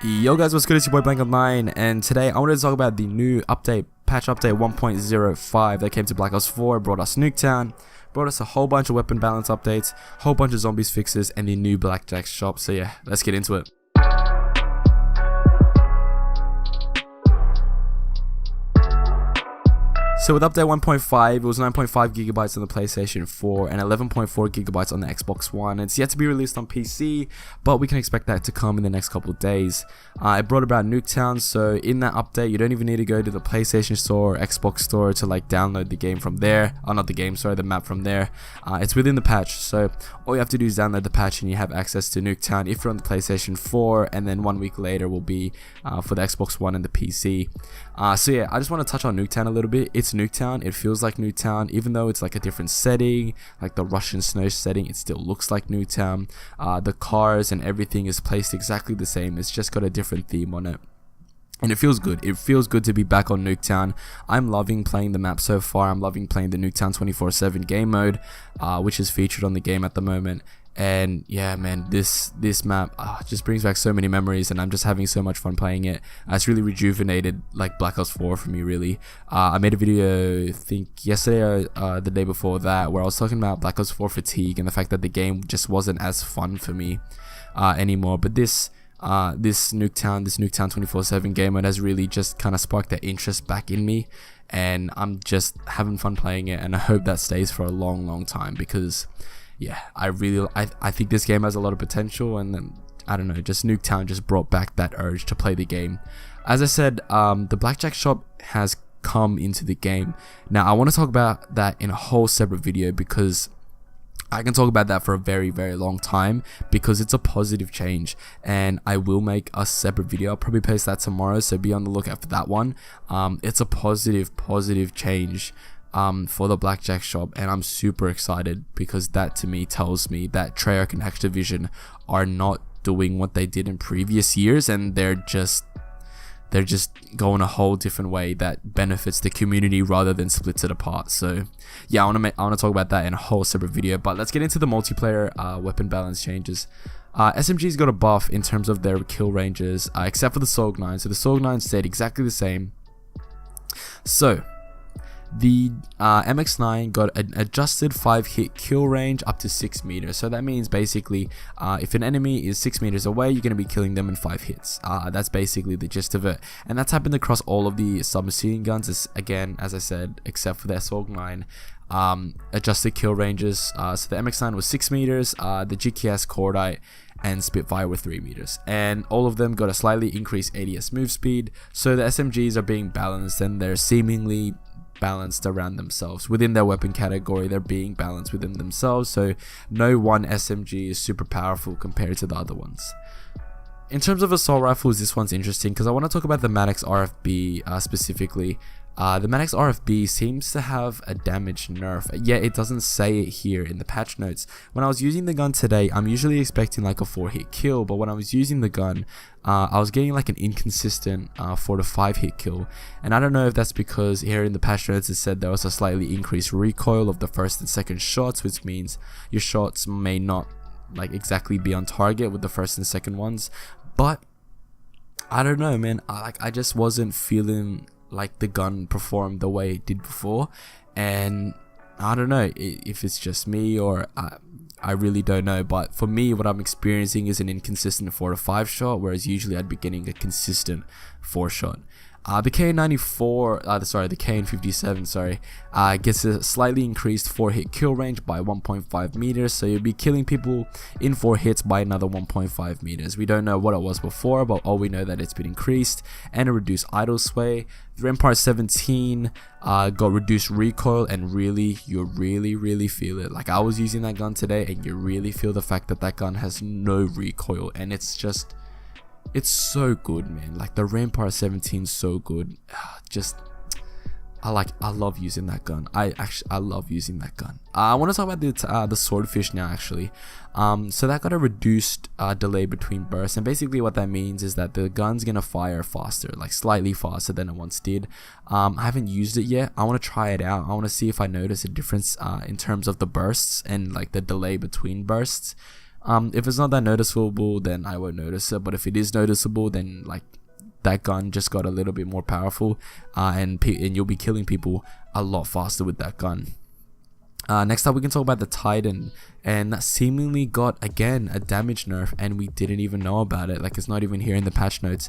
Yo guys, what's good? It's your boy Blank Online, and today I wanted to talk about the new update, patch update 1.05 that came to Black Ops 4, brought us Nuketown, brought us a whole bunch of weapon balance updates, whole bunch of zombies fixes, and the new Blackjack shop. So yeah, let's get into it. So with update 1.5, it was 9.5 gigabytes on the PlayStation 4 and 11.4 gigabytes on the Xbox One. It's yet to be released on PC, but we can expect that to come in the next couple of days. It brought about Nuketown, so in that update, you don't even need to go to the PlayStation Store or Xbox Store to like download the game from there. Oh, not the game, sorry, the map from there. It's within the patch, so all you have to do is download the patch and you have access to Nuketown if you're on the PlayStation 4, and then 1 week later will be for the Xbox One and the PC. So yeah, I just want to touch on Nuketown a little bit. It's Nuketown, it feels like Nuketown, even though it's like a different setting, like the Russian snow setting, it still looks like Nuketown. The cars and everything is placed exactly the same, it's just got a different theme on it. And it feels good. It feels good to be back on Nuketown. I'm loving playing the map so far. I'm loving playing the Nuketown 24/7 game mode, which is featured on the game at the moment. And yeah, man, this map just brings back so many memories, and I'm just having so much fun playing it. It's really rejuvenated like Black Ops 4 for me, really. I made a video, I think yesterday or the day before that, where I was talking about Black Ops 4 fatigue and the fact that the game just wasn't as fun for me anymore. But this Nuketown 24/7 game mode has really just kind of sparked that interest back in me, and I'm just having fun playing it, and I hope that stays for a long time, because yeah, I think this game has a lot of potential, and then I don't know, just Nuketown just brought back that urge to play the game. As I said, the Blackjack shop has come into the game. Now I want to talk about that in a whole separate video, because I can talk about that for a very long time, because it's a positive change, and I will make a separate video. I'll probably post that tomorrow, so be on the lookout for that one. It's a positive change for the Blackjack shop, and I'm super excited, because that to me tells me that Treyarch and Activision are not doing what they did in previous years, and they're just going a whole different way that benefits the community rather than splits it apart. So yeah, I want to talk about that in a whole separate video. But let's get into the multiplayer weapon balance changes. SMG's got a buff in terms of their kill ranges, except for the SOG 9. So the SOG 9 stayed exactly the same. So the MX9 got an adjusted 5-hit kill range up to 6 meters. So that means basically if an enemy is 6 meters away, you're going to be killing them in 5 hits. That's basically the gist of it, and that's happened across all of the submachine guns, again, as I said, except for the SOG 9 adjusted kill ranges. So the MX9 was 6 meters, the GKS Cordite and Spitfire were 3 meters, and all of them got a slightly increased ADS move speed. So the SMGs are being balanced, and they're seemingly balanced around themselves within their weapon category. They're being balanced within themselves, so no one SMG is super powerful compared to the other ones. In terms of assault rifles, this one's interesting, because I want to talk about the Maddox RFB specifically. The Maddox RFB seems to have a damage nerf, yet it doesn't say it here in the patch notes. When I was using the gun today, I'm usually expecting like a 4-hit kill, but when I was using the gun, I was getting like an inconsistent 4 to 5-hit kill, and I don't know if that's because here in the patch notes it said there was a slightly increased recoil of the first and second shots, which means your shots may not like exactly be on target with the first and second ones. But I don't know, man, I just wasn't feeling like the gun performed the way it did before, and I don't know if it's just me, or I really don't know. But for me, what I'm experiencing is an inconsistent 4 to 5 shot, whereas usually I'd be getting a consistent 4 shot. The KN94, the KN57, gets a slightly increased 4-hit kill range by 1.5 meters, so you'll be killing people in 4 hits by another 1.5 meters. We don't know what it was before, but all we know that it's been increased, and a reduced idle sway. The Empire 17 got reduced recoil, and you really feel it. Like, I was using that gun today, and you really feel the fact that that gun has no recoil, and it's so good, man. Like, the Rampart 17 is so good. I love using that gun. I love using that gun. I want to talk about the Swordfish now, actually. So that got a reduced delay between bursts, and basically what that means is that the gun's gonna fire faster, like slightly faster than it once did. I haven't used it yet. I want to try it out. I want to see if I notice a difference in terms of the bursts and like the delay between bursts. If it's not that noticeable, then I won't notice it, but if it is noticeable, then like that gun just got a little bit more powerful, and you'll be killing people a lot faster with that gun. Next up, we can talk about the Titan, and that seemingly got again a damage nerf, and we didn't even know about it. Like, it's not even here in the patch notes.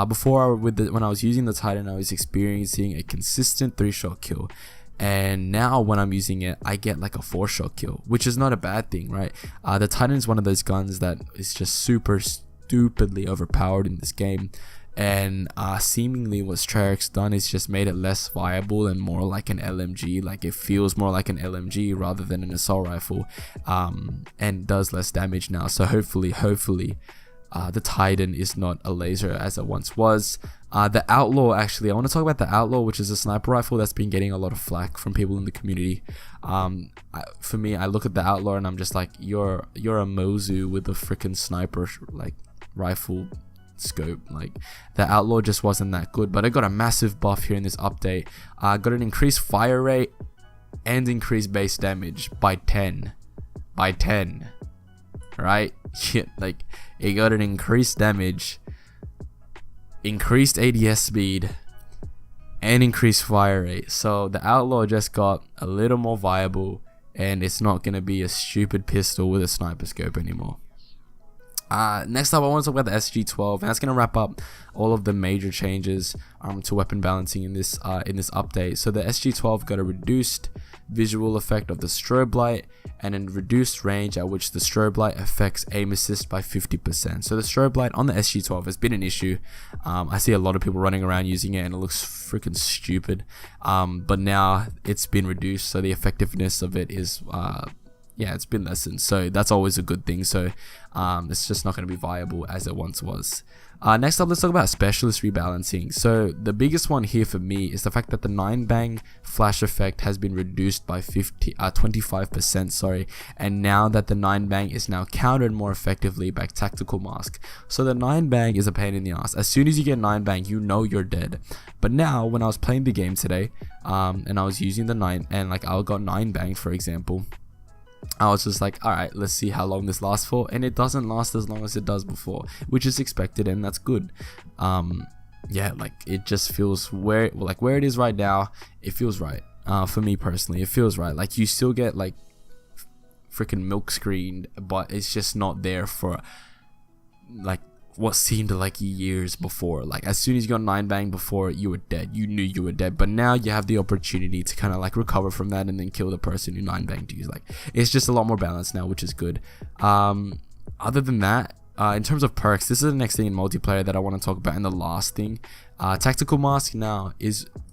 Before, when I was using the Titan, I was experiencing a consistent 3-shot kill, and now when I'm using it, I get like a 4-shot kill, which is not a bad thing, right? The Titan is one of those guns that is just super stupidly overpowered in this game. And seemingly what Treyarch's done is just made it less viable and more like an LMG. Like, it feels more like an LMG rather than an assault rifle, and does less damage now. So hopefully the Titan is not a laser as it once was. The Outlaw, actually, I want to talk about the Outlaw, which is a sniper rifle that's been getting a lot of flack from people in the community. For me, I look at the Outlaw and I'm just like, you're a Mozu with a freaking sniper like rifle scope. Like, the Outlaw just wasn't that good, but I got a massive buff here in this update. Got an increased fire rate and increased base damage by 10, right? Shit, like, it got an increased damage, increased ADS speed, and increased fire rate. So the Outlaw just got a little more viable, and it's not gonna be a stupid pistol with a sniper scope anymore. Next up, I want to talk about the SG-12, and that's going to wrap up all of the major changes to weapon balancing in this update. So the SG-12 got a reduced visual effect of the strobe light, and a reduced range at which the strobe light affects aim assist by 50%. So the strobe light on the SG-12 has been an issue. I see a lot of people running around using it, and it looks freaking stupid. But now it's been reduced, so the effectiveness of it is yeah, it's been lessened, so that's always a good thing. So it's just not going to be viable as it once was. Next up, let's talk about specialist rebalancing. So the biggest one here for me is the fact that the 9-bang flash effect has been reduced by 25%, sorry, and now that the 9-bang is now countered more effectively by tactical mask. So the 9-bang is a pain in the ass. As soon as you get 9-bang, you know you're dead. But now, when I was playing the game today, and I was using the 9, and like I got 9-bang, for example, I was just like, alright, let's see how long this lasts for, and it doesn't last as long as it does before, which is expected, and that's good. Yeah, like, it just feels where it is right now, it feels right. For me personally, it feels right. Like, you still get like freaking milk screened, but it's just not there for like what seemed like years before. Like, as soon as you got 9-bang before, you were dead. You knew you were dead, but now you have the opportunity to kind of like recover from that and then kill the person who 9-banged you. Like, it's just a lot more balanced now, which is good. Other than that, in terms of perks, this is the next thing in multiplayer that I want to talk about, and the last thing. Tactical mask now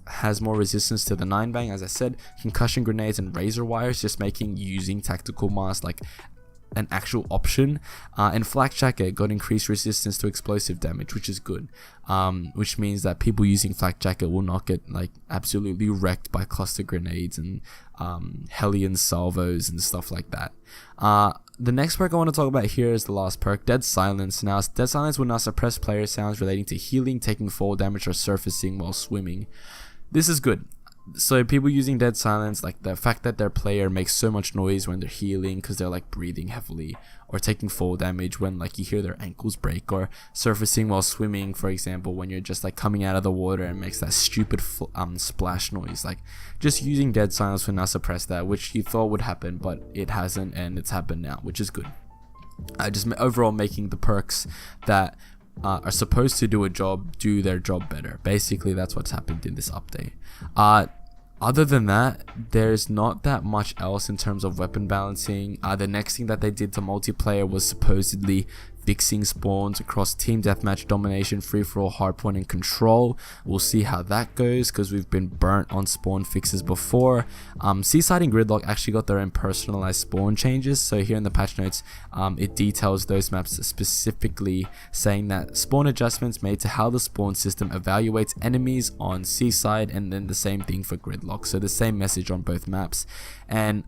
has more resistance to the 9-bang, as I said. Concussion grenades and razor wires, just making using tactical mask like an actual option. And flak jacket got increased resistance to explosive damage, which is good, which means that people using flak jacket will not get like absolutely wrecked by cluster grenades and Hellion salvos and stuff like that. The next perk I want to talk about here is the last perk, Dead Silence. Now, Dead Silence will now suppress player sounds relating to healing, taking fall damage, or surfacing while swimming. This is good. So people using Dead Silence, like the fact that their player makes so much noise when they're healing because they're like breathing heavily, or taking fall damage when like you hear their ankles break, or surfacing while swimming, for example, when you're just like coming out of the water and makes that stupid splash noise. Like, just using Dead Silence will now suppress that, which you thought would happen, but it hasn't, and it's happened now, which is good. Just overall making the perks that are supposed to do their job better. Basically, that's what's happened in this update. Other than that, there's not that much else in terms of weapon balancing. The next thing that they did to multiplayer was supposedly fixing spawns across team deathmatch, domination, free-for-all, hardpoint, and control. We'll see how that goes, because we've been burnt on spawn fixes before. Seaside and Gridlock actually got their own personalized spawn changes. So here in the patch notes, it details those maps specifically, saying that spawn adjustments made to how the spawn system evaluates enemies on Seaside, and then the same thing for Gridlock. So the same message on both maps. And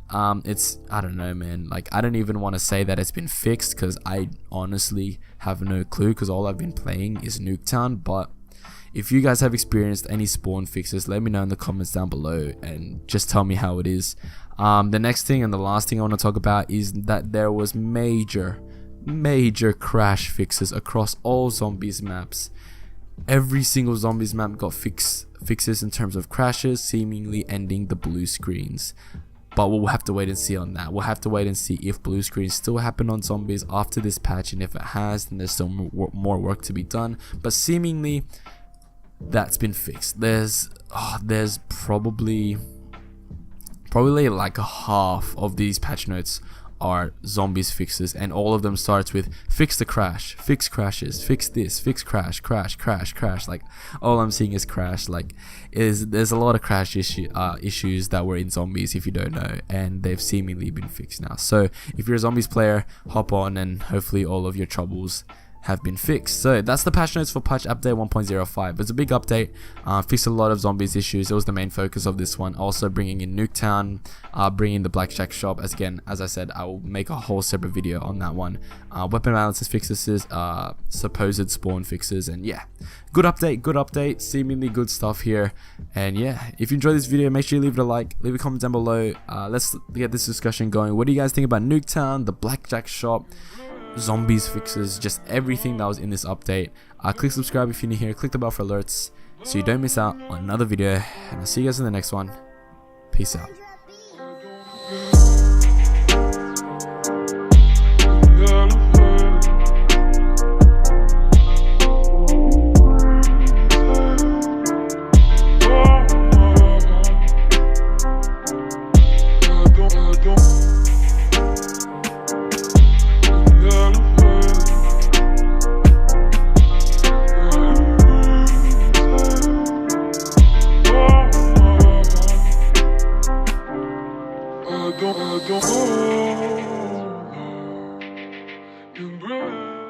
it's, I don't know, man, like, I don't even want to say that it's been fixed, because I honestly have no clue, because all I've been playing is Nuketown. But if you guys have experienced any spawn fixes, let me know in the comments down below and just tell me how it is. The next thing and the last thing I want to talk about is that there was major major crash fixes across all zombies maps. Every single zombies map got fixes in terms of crashes, seemingly ending the blue screens. But we'll have to wait and see on that. We'll have to wait and see if blue screens still happen on zombies after this patch, and if it has, then there's still more work to be done. But seemingly that's been fixed. There's probably like a half of these patch notes are zombies fixes, and all of them starts with fix the crash, fix crashes, fix this, fix crash. Like all I'm seeing is crash. Like there's a lot of crash issues that were in zombies, if you don't know, and they've seemingly been fixed now. So if you're a zombies player, hop on and hopefully all of your troubles have been fixed. So that's the patch notes for patch update 1.05. It's a big update, fixed a lot of zombies issues. It was the main focus of this one. Also bringing in Nuketown, bringing the blackjack shop. As I said, I will make a whole separate video on that one. Weapon balances fixes, supposed spawn fixes, and yeah, good update, seemingly good stuff here. And yeah, if you enjoyed this video, make sure you leave it a like, leave a comment down below. Let's get this discussion going. What do you guys think about Nuketown, the blackjack shop, zombies fixes, just everything that was in this update? Click subscribe if you're new here, click the bell for alerts so you don't miss out on another video, and I'll see you guys in the next one. Peace out. I don't